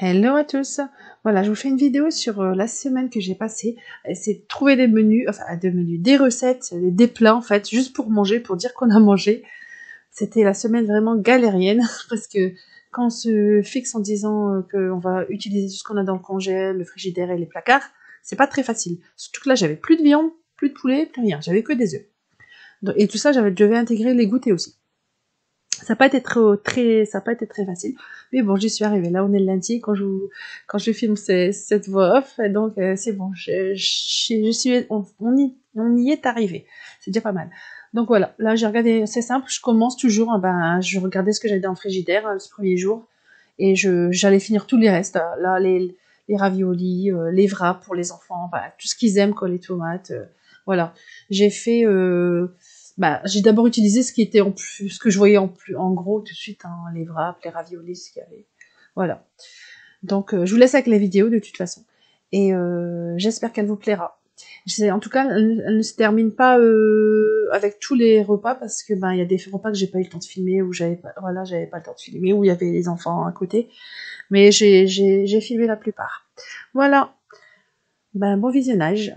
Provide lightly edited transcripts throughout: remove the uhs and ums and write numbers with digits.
Hello à tous. Voilà, je vous fais une vidéo sur la semaine que j'ai passée. C'est de trouver des menus, enfin des recettes, des plats en fait, juste pour manger, pour dire qu'on a mangé. C'était la semaine vraiment galérienne parce que quand on se fixe en disant qu'on va utiliser tout ce qu'on a dans le congèle, le frigidaire et les placards, c'est pas très facile. Surtout que là, j'avais plus de viande, plus de poulet, plus rien. J'avais que des œufs. Et tout ça, je devais intégrer les goûters aussi. Ça n'a pas été ça a pas été très facile, mais bon, j'y suis arrivée. Là, on est le lundi quand je filme cette voix off, donc c'est bon. On y est arrivé. C'est déjà pas mal. Donc voilà, là j'ai regardé, c'est simple. Je commence toujours, je regardais ce que j'avais dans le frigidaire ce premier jour, et j'allais finir tous les restes. Là, les raviolis, les wraps pour les enfants, tout ce qu'ils aiment, quoi, les tomates. Voilà, j'ai fait. J'ai d'abord utilisé ce qui était ce que je voyais en gros tout de suite, hein, les wraps, les raviolis, ce qu'il y avait. Voilà. Donc, je vous laisse avec la vidéo de toute façon. Et j'espère qu'elle vous plaira. En tout cas, elle ne se termine pas avec tous les repas parce que il y a des repas que j'ai pas eu le temps de filmer, où j'avais pas le temps de filmer, où il y avait les enfants à côté. Mais j'ai filmé la plupart. Voilà. Bon visionnage.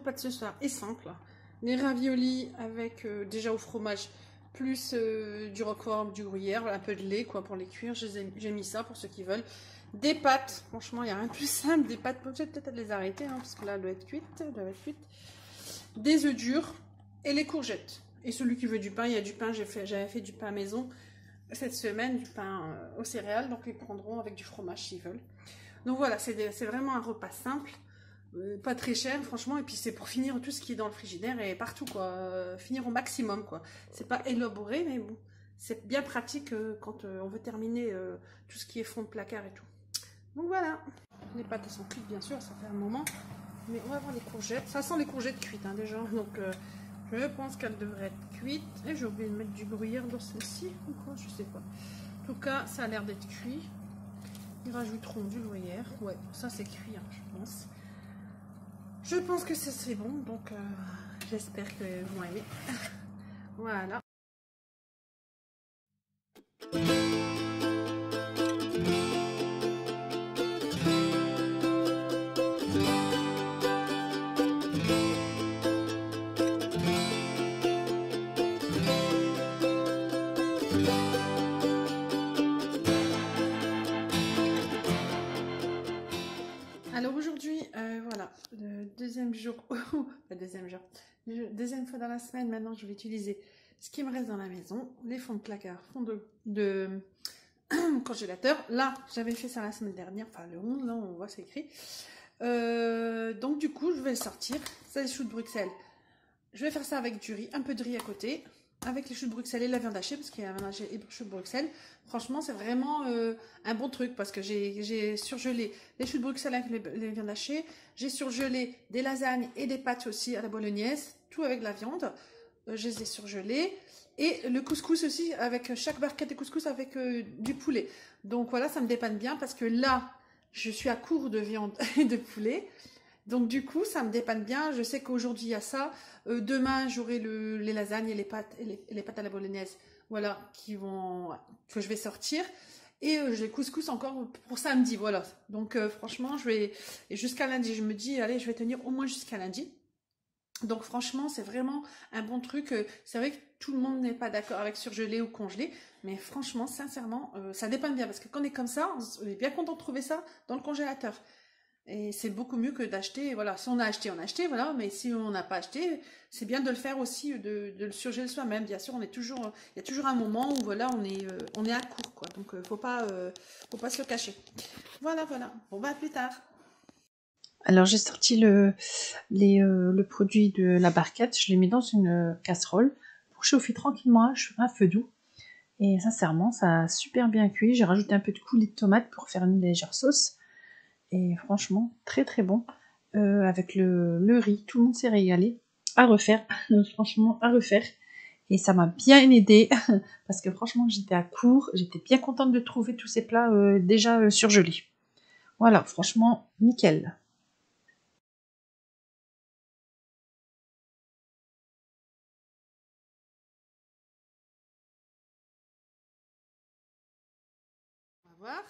plat de ce soir est simple. Les raviolis avec déjà au fromage, plus du roquefort, du gruyère, un peu de lait quoi pour les cuire. J'ai mis ça pour ceux qui veulent. Des pâtes, franchement il n'y a rien de plus simple. Des pâtes, peut-être les arrêter hein, parce que là elle doit être cuite. Des œufs durs et les courgettes. Et celui qui veut du pain, il y a du pain. J'avais fait du pain maison cette semaine, du pain aux céréales. Donc ils prendront avec du fromage s'ils veulent. Donc voilà, c'est vraiment un repas simple. Pas très cher franchement, et puis c'est pour finir tout ce qui est dans le frigidaire et partout quoi, finir au maximum quoi. C'est pas élaboré mais bon, c'est bien pratique quand on veut terminer tout ce qui est fond de placard et tout. Donc voilà, les pâtes elles sont cuites bien sûr, ça fait un moment, mais on va voir les courgettes, ça sent les courgettes cuites hein, déjà, donc je pense qu'elles devraient être cuites. Et j'ai oublié de mettre du gruyère dans celle-ci ou quoi, je sais pas. En tout cas ça a l'air d'être cuit. Ils rajouteront du gruyère, ouais ça c'est cuit hein, je pense. Je pense que c'est bon, donc j'espère que vous vont aimer. Voilà. Alors aujourd'hui, voilà, le deuxième jour, le deuxième jour, deuxième fois dans la semaine, maintenant je vais utiliser ce qui me reste dans la maison, les fonds de placard, fonds de congélateur. Là, j'avais fait ça la semaine dernière, enfin le 11, là on voit c'est écrit. Donc du coup, je vais le sortir, ça les choux de Bruxelles. Je vais faire ça avec du riz, un peu de riz à côté, avec les choux de Bruxelles et la viande hachée, parce qu'il y a la viande hachée et les choux de Bruxelles. Franchement, c'est vraiment un bon truc, parce que j'ai surgelé les choux de Bruxelles avec les viandes hachées. J'ai surgelé des lasagnes et des pâtes aussi à la bolognaise, tout avec la viande. Je les ai surgelés. Et le couscous aussi, avec chaque barquette de couscous avec du poulet. Donc voilà, ça me dépanne bien, parce que là, je suis à court de viande et de poulet. Donc du coup, ça me dépanne bien. Je sais qu'aujourd'hui, il y a ça. Demain, j'aurai les lasagnes et les pâtes, les pâtes à la bolognaise. Voilà, que je vais sortir. Et j'ai le couscous encore pour samedi. Voilà. Donc franchement, et jusqu'à lundi, je me dis, allez, je vais tenir au moins jusqu'à lundi. Donc franchement, c'est vraiment un bon truc. C'est vrai que tout le monde n'est pas d'accord avec surgelé ou congelé. Mais franchement, sincèrement, ça dépanne bien. Parce que quand on est comme ça, on est bien content de trouver ça dans le congélateur. Et c'est beaucoup mieux que d'acheter, voilà, si on a acheté, voilà, mais si on n'a pas acheté, c'est bien de le faire aussi, de le surgeler soi-même. Bien sûr, il y a toujours un moment où, voilà, on est à court, quoi. Donc, faut pas se le cacher. Voilà, voilà. Bon, bah, à plus tard. Alors j'ai sorti le produit de la barquette, je l'ai mis dans une casserole pour chauffer tranquillement à feu doux. Et sincèrement, ça a super bien cuit. J'ai rajouté un peu de coulis de tomate pour faire une légère sauce. Et franchement, très très bon. Avec le riz, tout le monde s'est régalé. À refaire, franchement, à refaire. Et ça m'a bien aidé parce que franchement, j'étais à court. J'étais bien contente de trouver tous ces plats déjà surgelés. Voilà, franchement, nickel. On va voir.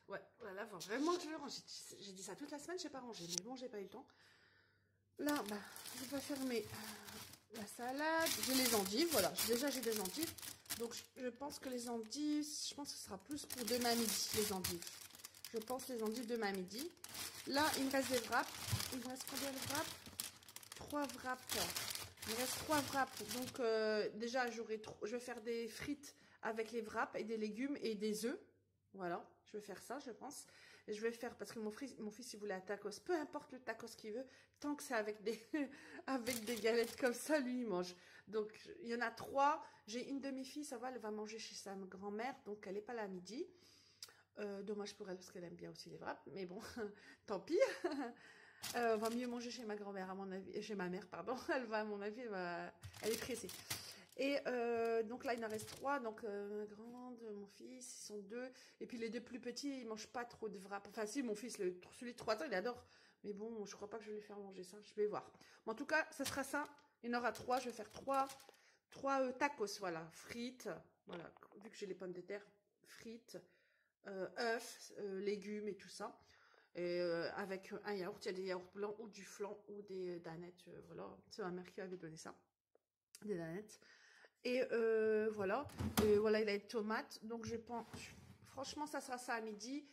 Ouais, voilà, faut vraiment que je le range. J'ai dit ça toute la semaine, j'ai pas rangé, mais bon, j'ai pas eu le temps. Là, bah, je vais fermer la salade. J'ai les endives, voilà. Déjà, j'ai des endives. Donc, je pense que les endives, je pense que ce sera plus pour demain midi, les endives. Je pense les endives demain midi. Là, il me reste des wraps. Il me reste combien de wraps? 3 wraps. Il me reste 3 wraps. Donc, déjà, je vais faire des frites avec les wraps et des légumes et des œufs. Voilà, je vais faire ça, je pense. Et je vais faire, parce que mon fils, il voulait un tacos. Peu importe le tacos qu'il veut, tant que c'est avec des, avec des galettes comme ça, lui, il mange. Donc, il y en a 3. J'ai une demi-fille, ça va, elle va manger chez sa grand-mère, donc elle n'est pas là à midi. Dommage pour elle, parce qu'elle aime bien aussi les wraps. Mais bon, tant pis. On va mieux manger chez ma grand-mère, à mon avis. Chez ma mère, pardon. Elle va, à mon avis, elle est pressée. Et donc là, il en reste 3. Donc ma grande, mon fils, ils sont 2. Et puis les 2 plus petits, ils mangent pas trop de wrap. Enfin, si, mon fils, celui de 3 ans, il adore. Mais bon, je crois pas que je vais lui faire manger ça. Je vais voir. Mais en tout cas, ça sera ça. Il y en aura 3. Je vais faire 3 tacos, voilà. Frites. Voilà. Vu que j'ai les pommes de terre, frites, œufs, légumes et tout ça. avec un yaourt. Il y a des yaourts blancs ou du flan ou des danettes. Voilà, c'est ma mère qui avait donné ça, des danettes. Et voilà, voilà, il a des tomates. Donc je pense, franchement, ça sera ça à midi.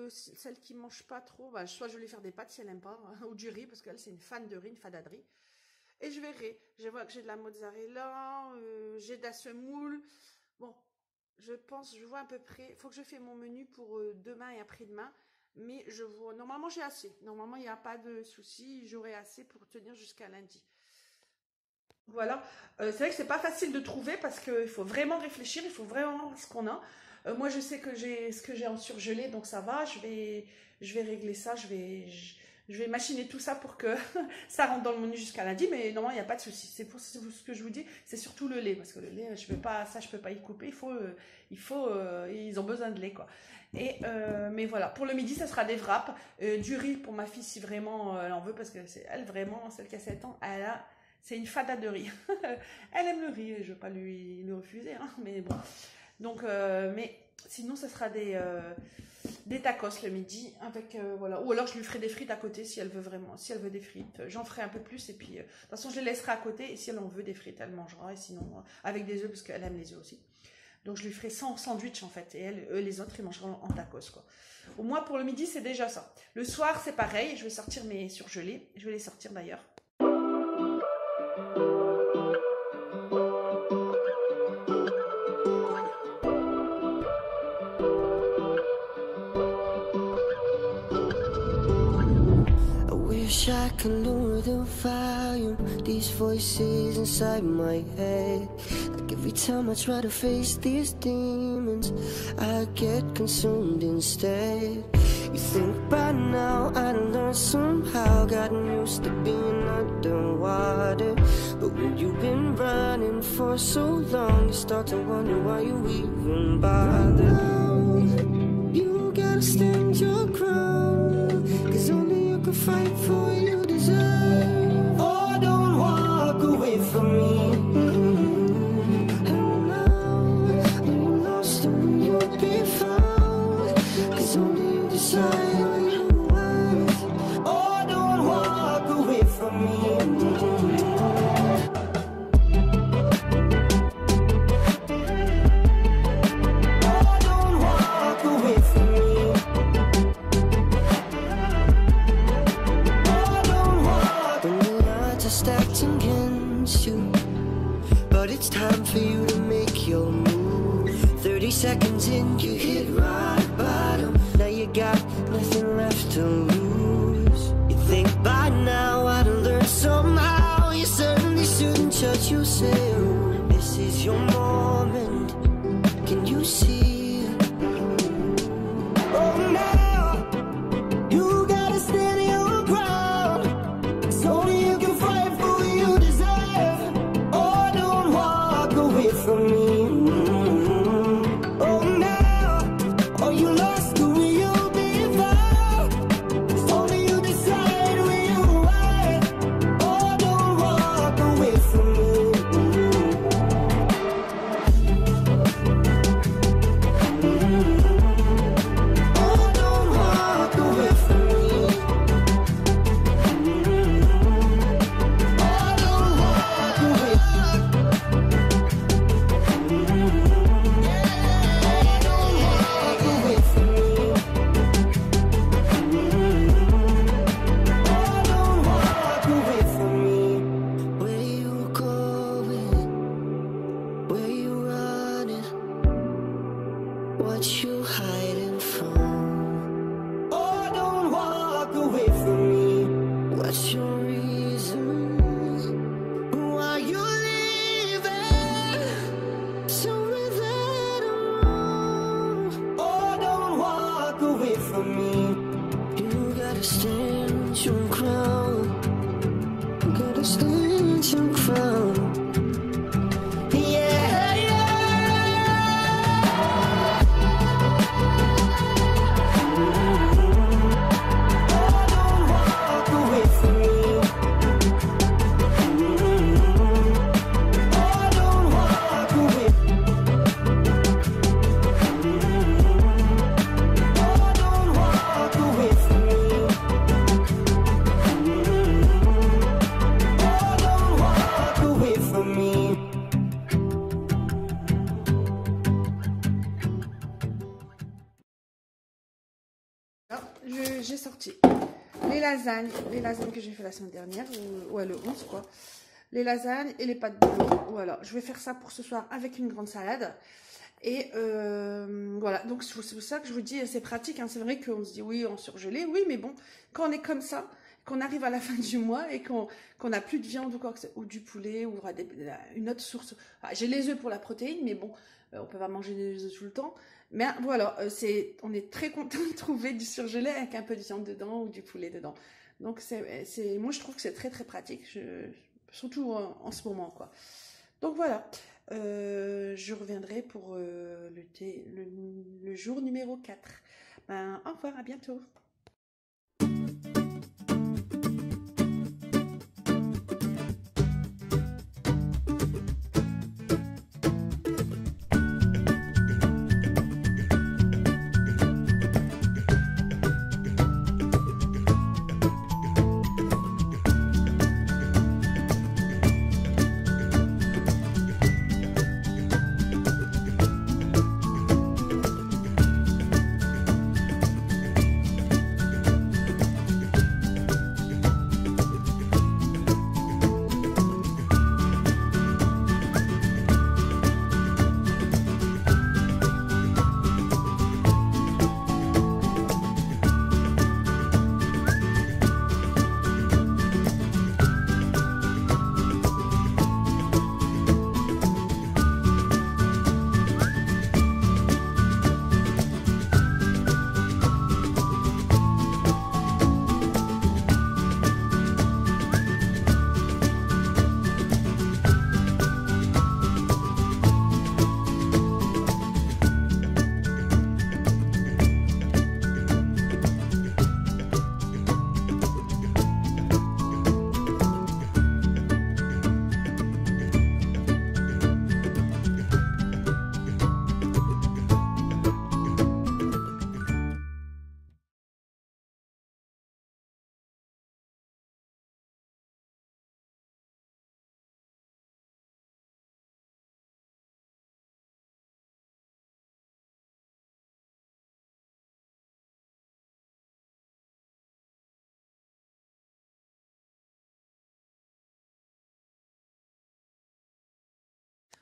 Celles qui mangent pas trop, bah, soit je vais lui faire des pâtes si elle aime pas, ou du riz, parce qu'elle c'est une fan de riz, une fada de riz. Et je verrai. Je vois que j'ai de la mozzarella, j'ai de la semoule. Bon, je pense, je vois à peu près. Il faut que je fasse mon menu pour demain et après-demain. Mais je vois, normalement j'ai assez. Normalement il n'y a pas de souci, j'aurai assez pour tenir jusqu'à lundi. Voilà, c'est vrai que c'est pas facile de trouver parce qu'il faut vraiment réfléchir, il faut vraiment voir ce qu'on a. Moi je sais que j'ai ce que j'ai en surgelé, donc ça va. Je vais régler ça, je vais machiner tout ça pour que ça rentre dans le menu jusqu'à lundi, mais normalement il n'y a pas de souci. C'est pour ce que je vous dis, c'est surtout le lait, parce que le lait, je peux pas y couper. Ils ont besoin de lait, quoi. Et mais voilà, pour le midi, ça sera des wraps, du riz pour ma fille si vraiment elle en veut, parce que c'est elle vraiment, celle qui a 7 ans, c'est une fada de riz. Elle aime le riz, je veux pas lui refuser, hein, mais bon. Donc, mais sinon, ça sera des tacos le midi avec voilà. Ou alors je lui ferai des frites à côté si elle veut vraiment, si elle veut des frites. J'en ferai un peu plus et puis de toute façon je les laisserai à côté et si elle en veut des frites, elle mangera et sinon avec des œufs parce qu'elle aime les œufs aussi. Donc je lui ferai 100 sandwichs en fait et eux les autres ils mangeront en tacos quoi. Au moins pour le midi c'est déjà ça. Le soir c'est pareil, je vais sortir mes surgelés, je vais les sortir d'ailleurs. I can lower the volume, these voices inside my head. Like every time I try to face these demons, I get consumed instead. You think by now I'd learned somehow, gotten used to being underwater. But when you've been running for so long, you start to wonder why you even bother. You gotta stand your ground, 'cause only you can fight for what you deserve. Oh, don't walk away from me. And now you're lost and you'll be found, 'cause only you decide what you want. Oh, don't walk away from me. It's time for you to make your move. 30 seconds in, you hit rock bottom. Now you got nothing left to lose. You think by now I'd learn somehow. You certainly shouldn't judge yourself. This is your moment. Can you see? Oh, now you gotta stand your ground. So you can fight for what you deserve. From me. Oh, now, are you lost to where you'll be found? It's only you decide where you are. Oh, don't walk away from me. Oh, don't walk away from me. Oh, don't walk away. What you hiding from? Oh, don't walk away from me. What's your reason? Why you leaving? Tell me that I'm wrong. Oh, don't walk away from me. You gotta stand your ground. You gotta stand your ground. Away from J'ai sorti les lasagnes que j'ai fait la semaine dernière, ou le 11 quoi. Les lasagnes et les pâtes bolo. Voilà, je vais faire ça pour ce soir avec une grande salade. Et voilà, donc c'est pour ça que je vous dis, c'est pratique, hein. C'est vrai qu'on se dit oui, en surgelé, oui, mais bon, quand on est comme ça, qu'on arrive à la fin du mois et qu'on n'a plus de viande ou du poulet ou une autre source. Ah, j'ai les œufs pour la protéine, mais bon, on peut pas manger des œufs tout le temps. Mais voilà, on est très content de trouver du surgelé avec un peu de viande dedans ou du poulet dedans. Donc moi je trouve que c'est très très pratique, surtout en ce moment quoi. Donc voilà, je reviendrai pour le jour numéro 4. Ben, au revoir, à bientôt.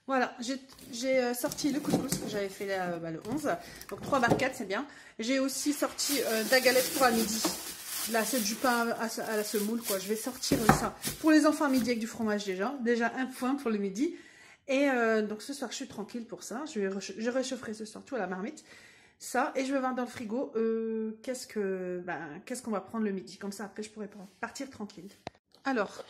Voilà, j'ai sorti le couscous que j'avais fait le 11. Donc 3 barquettes, c'est bien. J'ai aussi sorti de la galette pour à midi. Là, c'est du pain à la semoule, quoi. Je vais sortir ça pour les enfants à midi avec du fromage déjà. Déjà un point pour le midi. Et donc ce soir, je suis tranquille pour ça. Je réchaufferai ce soir tout à la marmite. Ça, et je vais voir dans le frigo qu'est-ce qu'on va prendre le midi. Comme ça, après, je pourrai partir tranquille. Alors...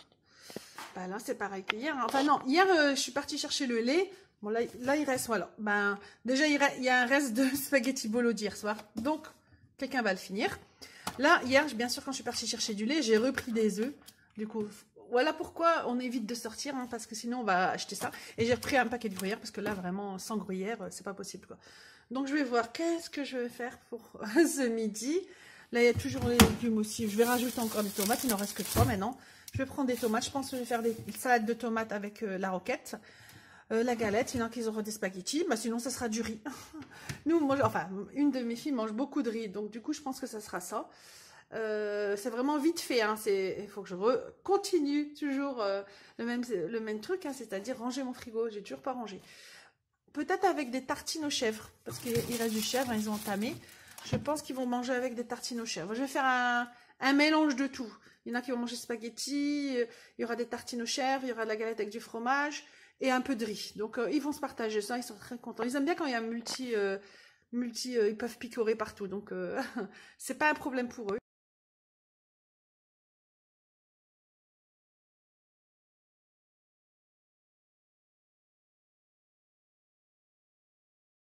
Ben là, c'est pareil que hier. Enfin non, hier, je suis partie chercher le lait. Bon, là il reste, voilà. Ben, déjà, il y a un reste de spaghetti bolo d'hier soir. Donc, quelqu'un va le finir. Là, hier, bien sûr, quand je suis partie chercher du lait, j'ai repris des œufs. Du coup, voilà pourquoi on évite de sortir, hein, parce que sinon, on va acheter ça. Et j'ai repris un paquet de gruyère, parce que là, vraiment, sans gruyère, c'est pas possible, quoi. Donc, je vais voir qu'est-ce que je vais faire pour ce midi. Là, il y a toujours les légumes aussi. Je vais rajouter encore des tomates. Il n'en reste que 3 maintenant. Je vais prendre des tomates. Je pense que je vais faire des salades de tomates avec la roquette. La galette. Il y en a qui auront des spaghettis. Bah, sinon, ça sera du riz. Enfin, une de mes filles mange beaucoup de riz. Donc, du coup, je pense que ça sera ça. C'est vraiment vite fait. Hein. Il faut que je continue toujours le même truc. Hein, c'est-à-dire ranger mon frigo. J'ai toujours pas rangé. Peut-être avec des tartines aux chèvres. Parce qu'il reste du chèvre. Hein, ils ont entamé. Je pense qu'ils vont manger avec des tartines aux chèvres. Je vais faire un mélange de tout. Il y en a qui vont manger spaghetti, il y aura des tartines aux chèvres, il y aura de la galette avec du fromage et un peu de riz. Donc ils vont se partager ça, ils sont très contents. Ils aiment bien quand il y a ils peuvent picorer partout. Donc c'est pas un problème pour eux.